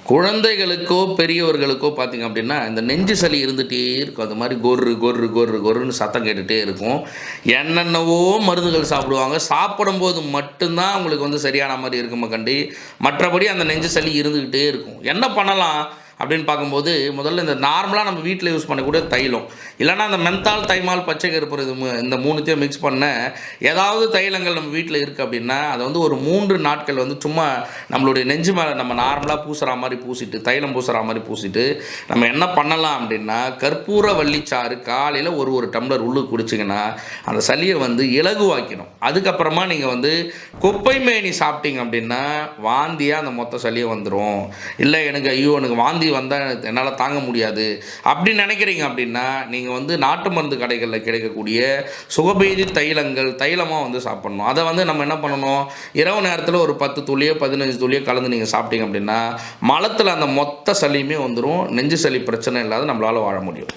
குழந்தைகளுக்கோ, பெரியவர்களுக்கோ பார்த்தீங்க அப்படின்னா, இந்த நெஞ்சு சளி இருந்துட்டே இருக்கும். அது மாரி கொர்ரு, கொர்ரு, கொர்ரு, கொர்ருன்னு சத்தம் கேட்டுட்டே இருக்கும். என்னென்னவோ மருந்துகள் சாப்பிடுவாங்க. சாப்பிடும்போது மட்டும் தான் அவங்களுக்கு வந்து சரியான மாரி இருக்குமே கண்டி, மற்றபடி அந்த நெஞ்சு சளி இருந்துகிட்டே இருக்கும். என்ன பண்ணலாம்? அப்படின்னு பார்க்கும்போது, முதல்ல இந்த நார்மலா நம்ம வீட்ல யூஸ் பண்ணக்கூடிய தைலம். இல்லன்னா அந்த மென்தால், தைமால், பச்சை கற்பூரம் இது இந்த 3த்தையும் மிக்ஸ் பண்ண ஏதாவது தைலங்கள் நம்ம வீட்ல இருக்கு அப்படின்னா, அத வந்து ஒரு 3 நாட்கள் வந்து சும்மா நம்மளுடைய நெஞ்சு மேல நம்ம நார்மலா பூசுறா மாரி பூசிட்டு, தைலம் பூசுறா மாரி பூசிட்டு, நம்ம என்ன பண்ணலாம் அப்படின்னா, கற்பூரவள்ளி சாறு காலையில ஒரு டம்ளர் உள்ளுக்கு குடிச்சீங்கன்னா, அந்த சளிய வந்து இலகுவாக்கிடும். அதுக்கப்புறமா நீங்க வந்து குப்பை மேனி சாப்பிட்டீங்க அப்படின்னா, வாந்தியா அந்த மொத்த சளியும் வந்துரும். இல்ல எனக்கு ஐயோ! எனக்கு வாந்தி வந்தா என்னால தாங்க முடியாது. அப்படி நினைக்கிறீங்க அப்படின்னா, நீங்க வந்து நாட்டு மருந்து கடைகள்ல கிடைக்கக்கூடிய சுகபேதி தைலங்கள், தைலமா வந்து சாப்பிடணும். அத வந்து நம்ம என்ன பண்ணணும், இரவு நேரத்தில ஒரு 10 துளியோ, 15 துளியோ கலந்து நீங்க சாப்பிட்டீங்க அப்படின்னா, மலத்தில அந்த மொத்த சளியுமே வந்துரும். நெஞ்சு சளி பிரச்சனை இல்லாத நம்மளால வாழ முடியும்.